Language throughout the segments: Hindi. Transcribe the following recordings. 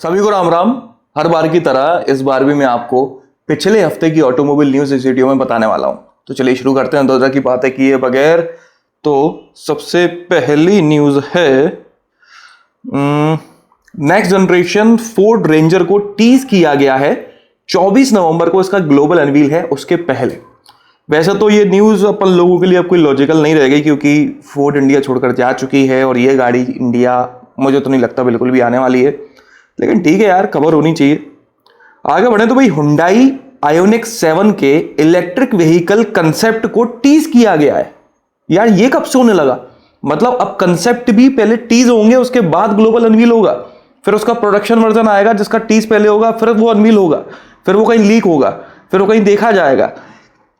सभी को राम राम। हर बार की तरह इस बार भी मैं आपको पिछले हफ्ते की ऑटोमोबाइल न्यूज़ इस वीडियो में बताने वाला हूं। तो चलिए शुरू करते हैं, दो तरह की बातें किए बगैर। तो सबसे पहली न्यूज़ है नेक्स्ट जनरेशन फोर्ड रेंजर को टीज किया गया है। 24 नवंबर को इसका ग्लोबल अनवील है, उसके पहले। वैसे तो ये न्यूज़ अपन लोगों के लिए अब कोई लॉजिकल नहीं रहेगी, क्योंकि फोर्ड इंडिया छोड़कर जा चुकी है और ये गाड़ी इंडिया मुझे तो नहीं लगता बिल्कुल भी आने वाली है। लेकिन ठीक है यार, खबर होनी चाहिए। आगे बढ़े तो भाई हुंडई आयोनिक 7 के इलेक्ट्रिक व्हीकल कंसेप्ट को टीज किया गया है। यार ये कब से होने लगा? मतलब अब कंसेप्ट भी पहले टीज होंगे, उसके बाद ग्लोबल अनवील होगा, फिर उसका प्रोडक्शन वर्जन आएगा जिसका टीज पहले होगा, फिर वो अनवील होगा, फिर वो कहीं लीक होगा, फिर वो कहीं देखा जाएगा।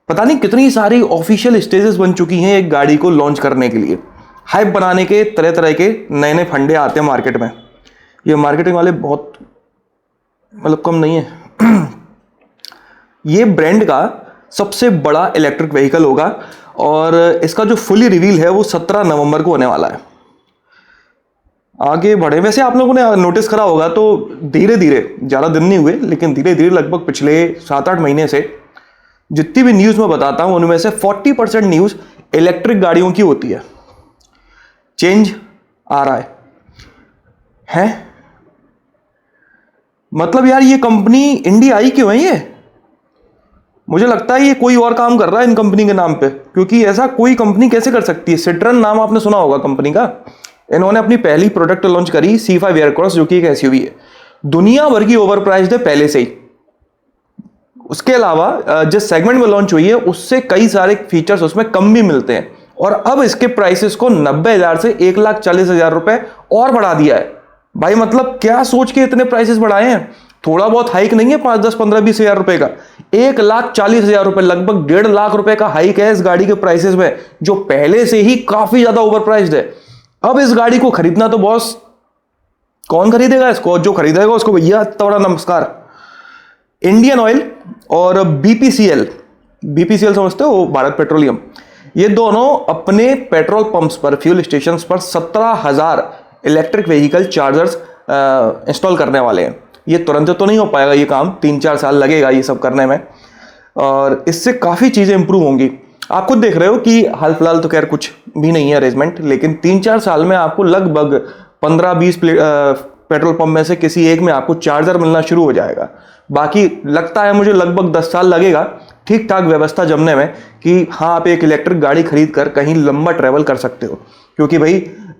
पता नहीं कितनी सारी ऑफिशियल स्टेजेस बन चुकी हैं एक गाड़ी को लॉन्च करने के लिए। हाइप बनाने के तरह तरह के नए नए फंडे आते हैं मार्केट में। ये मार्केटिंग वाले बहुत मतलब कम नहीं है। ये ब्रांड का सबसे बड़ा इलेक्ट्रिक व्हीकल होगा और इसका जो फुली रिवील है वो 17 नवंबर को होने वाला है। आगे बढ़े, वैसे आप लोगों ने नोटिस करा होगा तो धीरे धीरे, ज़्यादा दिन नहीं हुए लेकिन धीरे धीरे लगभग पिछले 7-8 महीने से जितनी भी न्यूज़ मैं बताता हूं उनमें से 40% न्यूज़ इलेक्ट्रिक गाड़ियों की होती है। चेंज आ रहा है? मतलब यार ये कंपनी इंडिया आई क्यों है? ये मुझे लगता है ये कोई और काम कर रहा है इन कंपनी के नाम पे, क्योंकि ऐसा कोई कंपनी कैसे कर सकती है। सिट्रन नाम आपने सुना होगा कंपनी का। इन्होंने अपनी पहली प्रोडक्ट लॉन्च करी C5 एयरक्रॉस, जो कि एक एसयूवी है। दुनिया भर की ओवर प्राइस्ड है पहले से ही। उसके अलावा जिस सेगमेंट में लॉन्च हुई है उससे कई सारे फीचर्स उसमें कम भी मिलते हैं, और अब इसके प्राइसेस को 90,000 से 1,40,000 रुपए और बढ़ा दिया है। भाई मतलब क्या सोच के इतने प्राइसेस बढ़ाए हैं? थोड़ा बहुत हाइक नहीं है 5, 10, 15, 20 हजार रुपए का। 1,40,000 रुपए, लगभग 1.5 लाख रुपए का हाइक है इस गाड़ी के प्राइसेस में, जो पहले से ही काफी ज्यादा ओवर प्राइस्ड है। अब इस गाड़ी को खरीदना तो बॉस, कौन खरीदेगा इसको? जो खरीदेगा उसको भैया थोड़ा नमस्कार। इंडियन ऑयल और बीपीसीएल समझते हो, भारत पेट्रोलियम, ये दोनों अपने पेट्रोल पंप्स पर, फ्यूल स्टेशन पर 17,000 इलेक्ट्रिक व्हीकल चार्जर्स इंस्टॉल करने वाले हैं। ये तुरंत तो नहीं हो पाएगा ये काम, 3-4 साल लगेगा ये सब करने में, और इससे काफ़ी चीज़ें इंप्रूव होंगी। आप खुद देख रहे हो कि हाल फिलहाल तो खैर कुछ भी नहीं है अरेंजमेंट, लेकिन 3-4 साल में आपको लगभग 15-20 पेट्रोल पंप में से किसी एक में आपको चार्जर मिलना शुरू हो जाएगा। बाकी लगता है मुझे लगभग 10 साल लगेगा ठीक ठाक व्यवस्था जमने में, कि हाँ आप एक इलेक्ट्रिक गाड़ी खरीद कर कहीं लंबा ट्रैवल कर सकते हो। क्योंकि भाई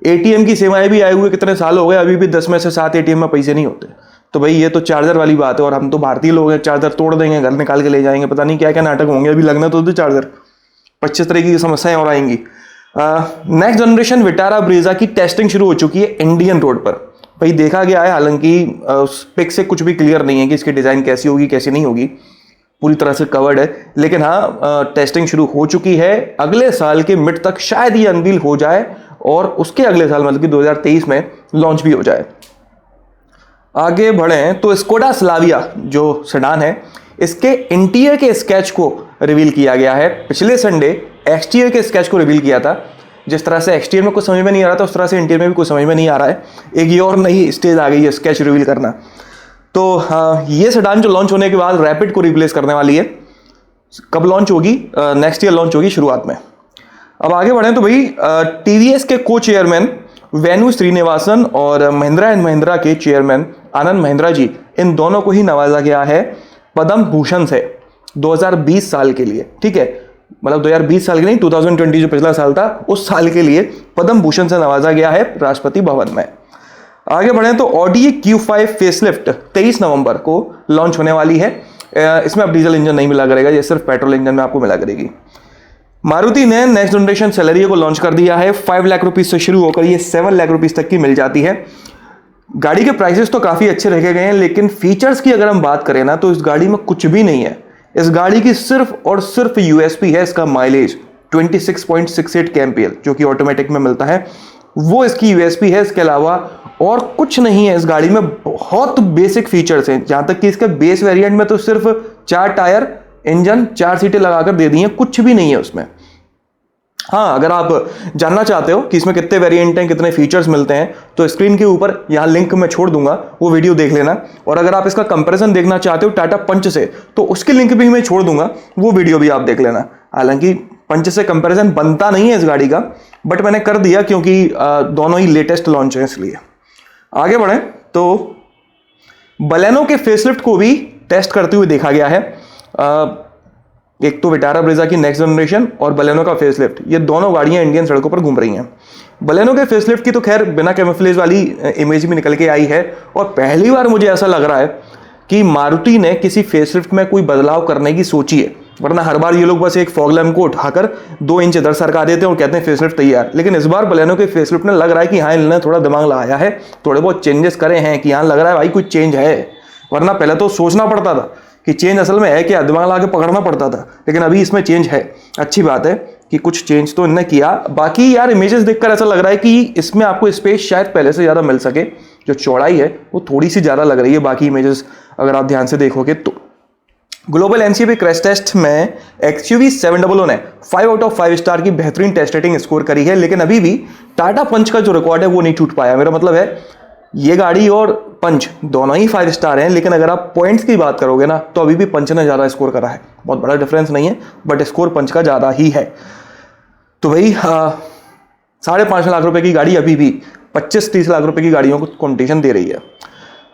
एटीएम की सेवाएं भी आए हुए कितने साल हो गए, अभी भी 10 में से 7 एटीएम में पैसे नहीं होते। तो भाई ये तो चार्जर वाली बात है, और हम तो भारतीय लोग हैं, चार्जर तोड़ देंगे, घर निकाल के ले जाएंगे, पता नहीं क्या क्या नाटक होंगे। अभी लगना तो चार्जर 25 तरह की समस्याएं और आएंगी। नेक्स्ट जनरेशन विटारा ब्रीजा की टेस्टिंग शुरू हो चुकी है इंडियन रोड पर। भाई देखा गया है, हालांकि पिक से कुछ भी क्लियर नहीं है कि इसकी डिज़ाइन कैसी होगी कैसी नहीं होगी, पूरी तरह से कवर्ड है, लेकिन हाँ टेस्टिंग शुरू हो चुकी है। अगले साल के मिड तक शायद ये अनवील हो जाए, और उसके अगले साल मतलब कि 2023 में लॉन्च भी हो जाए। आगे बढ़ें तो स्कोडा स्लाविया जो सेडान है, इसके इंटीरियर के स्केच को रिवील किया गया है। पिछले संडे एक्सटीरियर के स्केच को रिवील किया था। जिस तरह से एक्सटीरियर में कुछ समझ में नहीं आ रहा था, उस तरह से इंटीरियर में भी कुछ समझ में नहीं आ रहा है। एक ये और नई स्टेज आ गई है स्केच रिवील करना। तो हाँ, ये सेडान जो लॉन्च होने के बाद रैपिड को रिप्लेस करने वाली है। कब लॉन्च होगी? नेक्स्ट ईयर लॉन्च होगी शुरुआत में। अब आगे बढ़ें तो भाई टीवीएस के को चेयरमैन वेनु श्रीनिवासन और महिंद्रा एंड महिंद्रा के चेयरमैन आनंद महिंद्रा जी, इन दोनों को ही नवाजा गया है पद्म भूषण से 2020 साल के लिए। ठीक है, मतलब 2020 साल के नहीं, 2020 जो पिछला साल था उस साल के लिए पद्म भूषण से नवाजा गया है राष्ट्रपति भवन में। आगे बढ़ें तो ऑडी Q5 फेसलिफ्ट 23 नवंबर को लॉन्च होने वाली है। इसमें अब डीजल इंजन नहीं मिला करेगा, ये सिर्फ पेट्रोल इंजन में आपको मिला करेगी। मारुति ने नेक्स्ट जनरेशन सेलेरियो को लॉन्च कर दिया है। 5 लाख रुपीज से शुरू होकर ये 7 लाख रुपीज तक की मिल जाती है। गाड़ी के प्राइसेस तो काफ़ी अच्छे रखे गए हैं, लेकिन फीचर्स की अगर हम बात करें ना तो इस गाड़ी में कुछ भी नहीं है। इस गाड़ी की सिर्फ और सिर्फ यूएसपी है इसका माइलेज 26.68 kmpl, जो कि ऑटोमेटिक में मिलता है, वो इसकी यूएसपी है। इसके अलावा और कुछ नहीं है। इस गाड़ी में बहुत बेसिक फीचर्स हैं, जहां तक कि इसके बेस वेरिएंट में तो सिर्फ 4 टायर, इंजन, 4 सीटें लगाकर दे दी हैं, कुछ भी नहीं है उसमें। हाँ, अगर आप जानना चाहते हो कि इसमें कितने वेरिएंट हैं, कितने फीचर्स मिलते हैं, तो स्क्रीन के ऊपर यहाँ लिंक मैं छोड़ दूंगा, वो वीडियो देख लेना। और अगर आप इसका कंपैरिजन देखना चाहते हो टाटा पंच से, तो उसकी लिंक भी मैं छोड़ दूंगा, वो वीडियो भी आप देख लेना। हालांकि पंच से कंपैरिजन बनता नहीं है इस गाड़ी का, बट मैंने कर दिया क्योंकि दोनों ही लेटेस्ट लॉन्च है, इसलिए। आगे बढ़े तो बलेनो के फेसलिफ्ट को भी टेस्ट करते हुए देखा गया है। एक तो विटारा ब्रेजा की नेक्स्ट जनरेशन और बलेनो का फेसलिफ्ट, ये दोनों गाड़ियां इंडियन सड़कों पर घूम रही हैं। बलेनो के फेसलिफ्ट की तो खैर बिना कैमोफ्लेज वाली इमेज भी निकल के आई है, और पहली बार मुझे ऐसा लग रहा है कि मारुति ने किसी फेसलिफ्ट में कोई बदलाव करने की सोची है, वरना हर बार ये लोग बस एक फॉग लैम्प को उठाकर 2 इंच इधर सरका देते हैं और कहते हैं फेसलिफ्ट तैयार। लेकिन इस बार बलेनो के फेसलिफ्ट में लग रहा है कि हाँ, इन्होंने थोड़ा दिमाग लगाया है, थोड़े बहुत चेंजेस करे हैं, कि हाँ लग रहा है भाई कुछ चेंज है। वरना पहले तो सोचना पड़ता था कि चेंज असल में है क्या, दिमाग लगा के पकड़ना पड़ता था, लेकिन अभी इसमें चेंज है। अच्छी बात है कि कुछ चेंज तो इन्होंने किया। बाकी यार इमेजेस देखकर ऐसा लग रहा है कि इसमें आपको स्पेस शायद पहले से ज़्यादा मिल सके, जो चौड़ाई है वो थोड़ी सी ज़्यादा लग रही है बाकी इमेजेस अगर आप ध्यान से देखोगे तो। ग्लोबल एनसीएपी क्रैश टेस्ट में XUV 700 ने 5 आउट ऑफ 5 स्टार की बेहतरीन टेस्ट रेटिंग स्कोर करी है, लेकिन अभी भी टाटा पंच का जो रिकॉर्ड है वो नहीं टूट पाया। मेरा मतलब है ये गाड़ी और पंच दोनों ही 5 स्टार हैं, लेकिन अगर आप पॉइंट्स की बात करोगे ना, तो अभी भी पंच ने ज़्यादा स्कोर करा है। बहुत बड़ा डिफरेंस नहीं है, बट स्कोर पंच का ज़्यादा ही है। तो भाई 5.5 लाख रुपए की गाड़ी अभी भी 25-30 लाख रुपए की गाड़ियों को कॉम्पिटिशन दे रही है।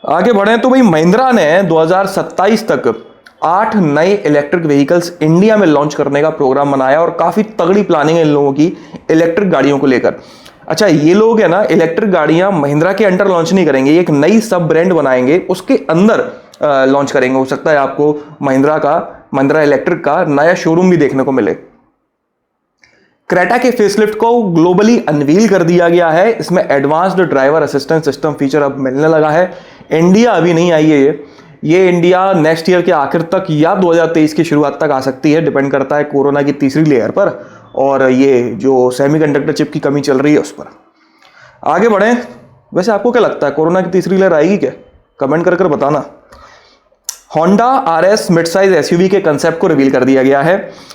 आगे बढ़े तो भाई महिंद्रा ने 2027 तक 8 नए इलेक्ट्रिक व्हीकल्स इंडिया में लॉन्च करने का प्रोग्राम बनाया, और काफ़ी तगड़ी प्लानिंग है इन लोगों की इलेक्ट्रिक गाड़ियों को लेकर। अच्छा, ये लोग है ना इलेक्ट्रिक गाड़ियां महिंद्रा के अंडर लॉन्च नहीं करेंगे, ये एक नई सब ब्रांड बनाएंगे, उसके अंदर लॉन्च करेंगे। हो सकता है आपको महिंद्रा इलेक्ट्रिक का नया शोरूम भी देखने को मिले। क्रेटा के फेसलिफ्ट को ग्लोबली अनवील कर दिया गया है। इसमें advanced driver assistant system feature अब मिलने लगा है। इंडिया अभी नहीं आई है ये इंडिया नेक्स्ट ईयर के आखिर तक या 2023 की शुरुआत तक आ सकती है, डिपेंड करता है कोरोना की तीसरी लेयर पर और ये जो सेमीकंडक्टर चिप की कमी चल रही है उस पर। आगे बढ़ें, वैसे आपको क्या लगता है कोरोना की तीसरी लेयर आएगी क्या? कमेंट कर बताना। Honda RS mid size SUV के कंसेप्ट को रिवील कर दिया गया है।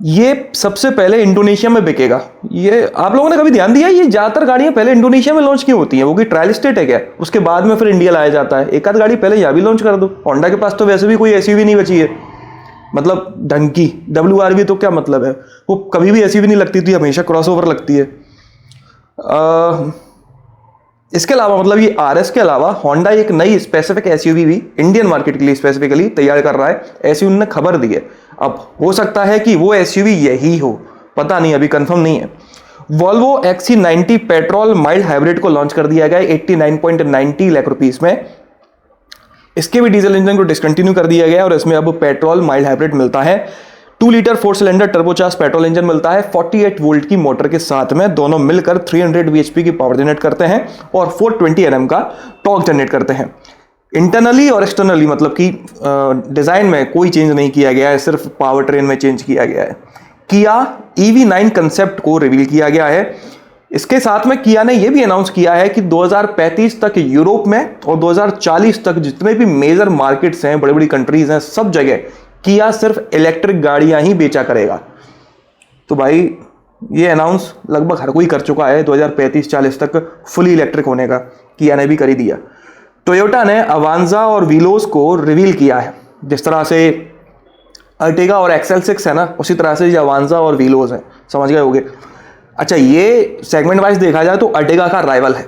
ये सबसे पहले इंडोनेशिया में बिकेगा। ये आप लोगों ने कभी ध्यान दिया, ये ज्यादातर गाड़ियां पहले इंडोनेशिया में लॉन्च क्यों होती हैं? वो की ट्रायल स्टेट है क्या? उसके बाद में फिर इंडिया लाया जाता है। एक आध गाड़ी पहले यहाँ भी लॉन्च कर दो। होंडा के पास तो वैसे भी कोई SUV नहीं बची है, मतलब ढंग की WRV, तो क्या मतलब है, वो कभी भी SUV नहीं लगती थी, हमेशा क्रॉसओवर लगती है। इसके अलावा मतलब ये RS के अलावा होंडा एक नई स्पेसिफिक SUV भी इंडियन मार्केट के लिए स्पेसिफिकली तैयार कर रहा है, ऐसी उन्होंने खबर दी है। अब हो सकता है कि वो SUV यही हो, पता नहीं, अभी कंफर्म नहीं है। Volvo XC90 petrol mild hybrid को लॉन्च कर दिया गया है 89.90 लाख रुपीस में। इसके भी डीजल इंजन को डिसकंटिन्यू कर दिया गया और इसमें अब पेट्रोल माइल्ड हाइब्रिड मिलता है। 2 litre 4 cylinder turbocharge petrol engine मिलता है 48 वोल्ट की मोटर के साथ में। दोनों मिलकर 300 bhp की पावर जनरेट करते हैं और 420 Nm का टॉर्क जनरेट करते हैं। इंटरनली और एक्सटर्नली मतलब कि डिजाइन में कोई चेंज नहीं किया गया है, सिर्फ पावर ट्रेन में चेंज किया गया है। किया EV9 कंसेप्ट को रिवील किया गया है। इसके साथ में किया ने यह भी अनाउंस किया है कि 2035 तक यूरोप में और 2040 तक जितने भी मेजर मार्केट्स हैं, बड़ी बड़ी कंट्रीज हैं, सब जगह किया सिर्फ इलेक्ट्रिक गाड़ियां ही बेचा करेगा। तो भाई ये अनाउंस लगभग हर कोई कर चुका है 2035-40 तक फुली इलेक्ट्रिक होने का, किया ने भी कर ही दिया। टोयोटा ने अवांजा और वीलोस को रिवील किया है। जिस तरह से अर्टिगा और XL6 है ना, उसी तरह से ये अवांजा और वीलोस है, समझ गए होगे। अच्छा, ये सेगमेंट वाइज देखा जाए तो अर्टिगा का राइवल है।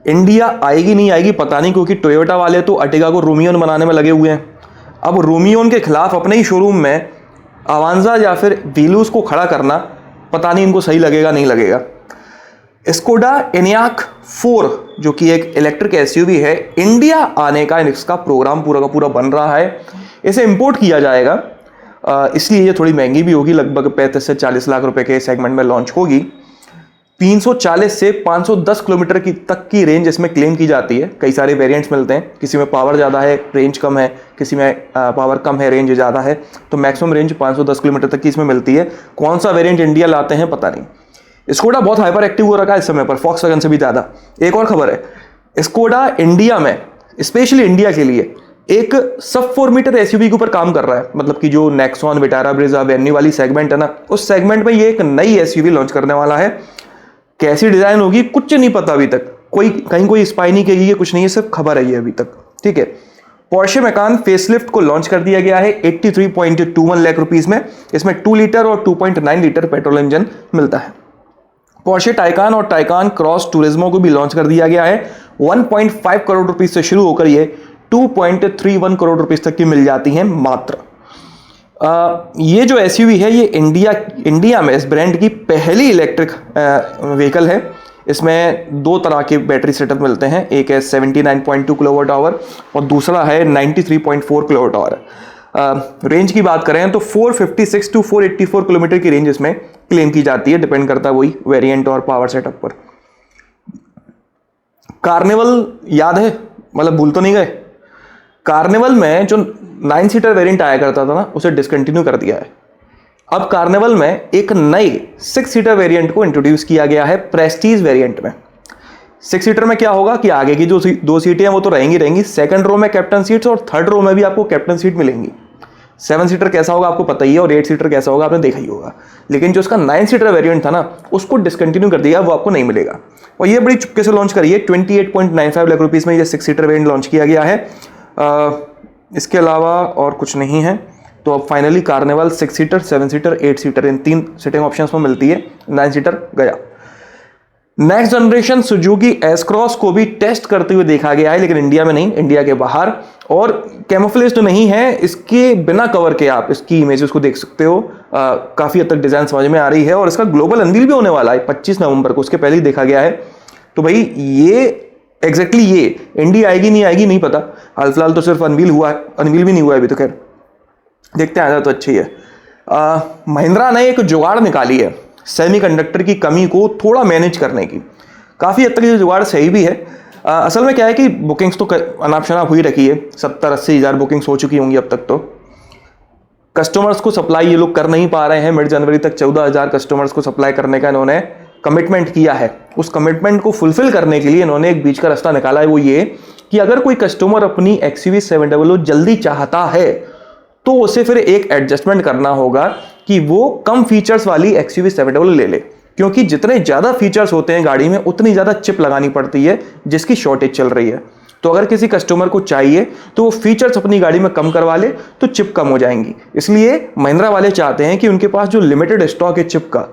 इंडिया आएगी नहीं आएगी पता नहीं, क्योंकि टोयोटा वाले तो अर्टिगा को रोमियोन बनाने में लगे हुए हैं। अब रोमियोन के खिलाफ अपने ही शोरूम में अवांजा या फिर वीलोस को खड़ा करना पता नहीं इनको सही लगेगा नहीं लगेगा। स्कोडा एनियाक 4 जो कि एक इलेक्ट्रिक SUV है, इंडिया आने का इसका प्रोग्राम पूरा का पूरा बन रहा है। इसे इंपोर्ट किया जाएगा, इसलिए ये थोड़ी महंगी भी होगी, लगभग 35 से 40 लाख रुपए के सेगमेंट में लॉन्च होगी। 340 से 510 किलोमीटर की तक की रेंज इसमें क्लेम की जाती है। कई सारे वेरिएंट्स मिलते हैं, किसी में पावर ज़्यादा है रेंज कम है, किसी में पावर कम है रेंज ज़्यादा है, तो मैक्सिमम रेंज 510 किलोमीटर तक की इसमें मिलती है। कौन सा वेरिएंट इंडिया लाते हैं पता नहीं। स्कोडा बहुत हाइपर एक्टिव हो रखा है इस समय पर, फॉक्सवैगन से भी ज़्यादा। एक और खबर है, स्कोडा इंडिया में स्पेशली इंडिया के लिए एक सब 4 मीटर एसयूवी के ऊपर काम कर रहा है। मतलब कि जो नेक्सॉन, विटारा, ब्रेजा, वेन्यू वाली सेगमेंट है ना, उस सेगमेंट में ये एक नई एसयूवी लॉन्च करने वाला है। कैसी डिजाइन होगी कुछ नहीं पता अभी तक, कहीं कोई स्पाई नहीं की है, कुछ नहीं है, सिर्फ खबर है ये अभी तक। ठीक है, पोर्शे मैकान फेसलिफ्ट को लॉन्च कर दिया गया है 83.21 लाख रुपीस में। इसमें 2 लीटर और 2.9 लीटर पेट्रोल इंजन मिलता है। पोर्शे टाइकान और टाइकान क्रॉस टूरिज्मो को भी लॉन्च कर दिया गया है। 1.5 करोड़ रुपीस से शुरू होकर ये 2.31 करोड़ रुपीस तक की मिल जाती हैं मात्र। ये जो एसयूवी है ये इंडिया में इस ब्रांड की पहली इलेक्ट्रिक व्हीकल है। इसमें दो तरह के बैटरी सेटअप मिलते हैं, एक है 79.2 किलोवाट आवर और दूसरा है 93.4 किलोवाट आवर। रेंज की बात करें तो 456 टू 484 किलोमीटर की रेंज इसमें क्लेम की जाती है, डिपेंड करता है वही वेरिएंट और पावर सेटअप पर। कार्निवल याद है, मतलब भूल तो नहीं गए? कार्निवल में जो 9 सीटर वेरिएंट आया करता था ना, उसे डिसकंटिन्यू कर दिया है। अब कार्निवल में एक नई 6 सीटर वेरिएंट को इंट्रोड्यूस किया गया है प्रेस्टीज वेरिएंट में। 6 सीटर में क्या होगा कि आगे की जो 2 सीटें हैं वो तो रहेंगी, सेकंड रो में कैप्टन सीट्स और थर्ड रो में भी आपको कैप्टन सीट मिलेंगी। 7 सीटर कैसा होगा आपको पता ही है, और 8 सीटर कैसा होगा आपने देखा ही होगा। लेकिन जो उसका 9 सीटर वेरिएंट था ना, उसको डिसकंटिन्यू कर दिया, वो आपको नहीं मिलेगा। और ये बड़ी चुपके से लॉन्च करी है, 28.95 लाख रुपीस में ये 6 सीटर वेरिएंट लॉन्च किया गया है। इसके अलावा और कुछ नहीं है। तो अब finally Carnival 6 seater, 7 seater, 8 seater in 3 seating options में मिलती है। 9 सीटर गया। Next generation Suzuki S cross को भी टेस्ट करते हुए देखा गया है, लेकिन इंडिया में नहीं, इंडिया के बाहर। और कैमोफ्लेज तो नहीं है, इसके बिना कवर के आप इसकी इमेजेस को देख सकते हो। काफी हद तक डिजाइन समझ में आ रही है और इसका ग्लोबल अनवील भी होने वाला है 25 नवंबर को, उसके पहले ही देखा गया है। तो भाई ये एग्जैक्टली ये इंडिया आएगी नहीं आएगी नहीं पता, हाल फिलहाल तो सिर्फ अनवील हुआ है, अनवील भी नहीं हुआ है अभी तो। खैर देखते हैं, आया तो अच्छी है। महिंद्रा ने एक जुगाड़ निकाली है सेमीकंडक्टर की कमी को थोड़ा मैनेज करने की। काफ़ी हद तक ये जुगाड़ सही भी है। असल में क्या है कि बुकिंग्स तो अनाप शनाप हुई रखी है, 70-80 हज़ार बुकिंग्स हो चुकी होंगी अब तक। तो कस्टमर्स को सप्लाई ये लोग कर नहीं पा रहे हैं। मिड जनवरी तक 14,000 कस्टमर्स को सप्लाई करने का इन्होंने कमिटमेंट किया है। उस कमिटमेंट को फुलफिल करने के लिए इन्होंने एक बीच का रास्ता निकाला है, वो ये कि अगर कोई कस्टमर अपनी XUV 700 जल्दी चाहता है तो उसे फिर एक एडजस्टमेंट करना होगा कि वो कम फीचर्स वाली XUV 700 ले ले, क्योंकि जितने ज़्यादा फीचर्स होते हैं गाड़ी में उतनी ज़्यादा चिप लगानी पड़ती है जिसकी शॉर्टेज चल रही है। तो अगर किसी कस्टमर को चाहिए तो वो फीचर्स अपनी गाड़ी में कम करवा ले तो चिप कम हो जाएंगी। इसलिए महिंद्रा वाले चाहते हैं कि उनके पास जो लिमिटेड स्टॉक है चिप का,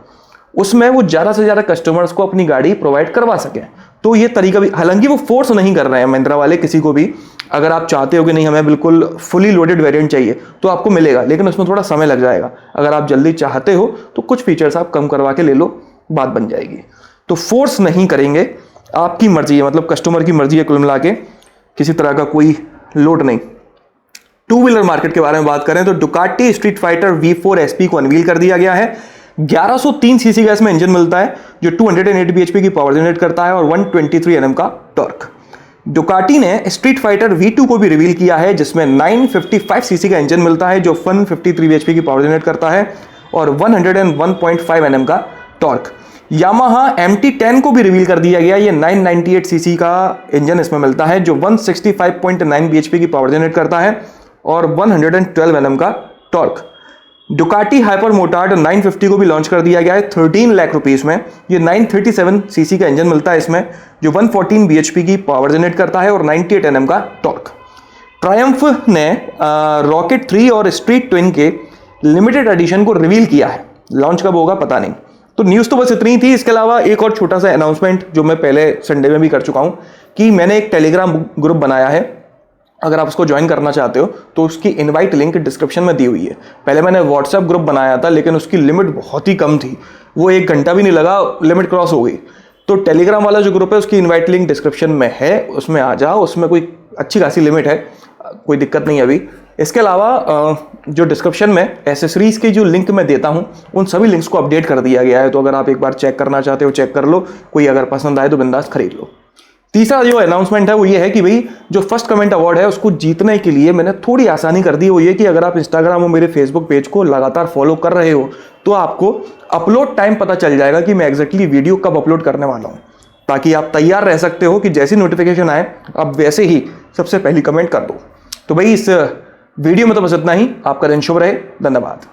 उसमें वो ज़्यादा से ज़्यादा कस्टमर्स को अपनी गाड़ी प्रोवाइड करवा सकें। तो ये तरीका भी, हालांकि वो फोर्स नहीं कर रहे हैं महिंद्रा वाले किसी को भी। अगर आप चाहते हो कि नहीं हमें बिल्कुल फुली लोडेड वेरिएंट चाहिए तो आपको मिलेगा, लेकिन उसमें थोड़ा समय लग जाएगा। अगर आप जल्दी चाहते हो तो कुछ फीचर्स आप कम करवा के ले लो, बात बन जाएगी। तो फोर्स नहीं करेंगे, आपकी मर्जी है, मतलब कस्टमर की मर्जी है कुल मिला के, किसी तरह का कोई लोड नहीं। टू व्हीलर मार्केट के बारे में बात करें तो Ducati street fighter V4 SP को अनवील कर दिया गया है। 1103 सीसी का इसमें इंजन मिलता है जो 208 bhp की पावर जनरेट करता है और 123 Nm का टॉर्क। डुकाटी ने स्ट्रीट फाइटर V2 को भी रिवील किया है जिसमें 955 सीसी का इंजन मिलता है जो 153 bhp की पावर जनरेट करता है और 101.5 Nm का टॉर्क। यामाहा MT10 को भी रिवील कर दिया गया, ये 998 सीसी का इंजन इसमें मिलता है जो 165.9 bhp की पावर जनरेट करता है और 112 Nm का टॉर्क। डुकाटी हाइपर मोटार्ड 950 को भी लॉन्च कर दिया गया है 13 लाख रुपीस में। ये 937 सीसी का इंजन मिलता है इसमें जो 114 bhp की पावर जनरेट करता है और 98 Nm का टॉर्क। ट्रायम्फ ने रॉकेट 3 और स्ट्रीट ट्विन के लिमिटेड एडिशन को रिवील किया है, लॉन्च कब होगा पता नहीं। तो न्यूज़ तो बस इतनी थी। इसके अलावा एक और छोटा सा अनाउंसमेंट जो मैं पहले संडे में भी कर चुका हूं कि मैंने एक टेलीग्राम ग्रुप बनाया है। अगर आप उसको ज्वाइन करना चाहते हो तो उसकी इनवाइट लिंक डिस्क्रिप्शन में दी हुई है। पहले मैंने व्हाट्सएप ग्रुप बनाया था लेकिन उसकी लिमिट बहुत ही कम थी, वो 1 घंटा भी नहीं लगा लिमिट क्रॉस हो गई। तो टेलीग्राम वाला जो ग्रुप है उसकी इनवाइट लिंक डिस्क्रिप्शन में है, उसमें आ जाओ। उसमें कोई अच्छी खासी लिमिट है, कोई दिक्कत नहीं अभी। इसके अलावा जो डिस्क्रिप्शन में एसेसरीज की जो लिंक मैं देता हूं उन सभी लिंक्स को अपडेट कर दिया गया है, तो अगर आप एक बार चेक करना चाहते हो चेक कर लो, कोई अगर पसंद आए तो बिंदास खरीद लो। तीसरा जो अनाउंसमेंट है वो ये है कि भाई जो फर्स्ट कमेंट अवार्ड है उसको जीतने के लिए मैंने थोड़ी आसानी कर दी। वो ये कि अगर आप इंस्टाग्राम और मेरे फेसबुक पेज को लगातार फॉलो कर रहे हो तो आपको अपलोड टाइम पता चल जाएगा कि मैं एग्जैक्टली वीडियो कब अपलोड करने वाला हूँ, ताकि आप तैयार रह सकते हो कि जैसी नोटिफिकेशन आए आप वैसे ही सबसे पहली कमेंट कर दो। तो भाई इस वीडियो में तो बस इतना ही। आपका दिन शुभ रहे। धन्यवाद।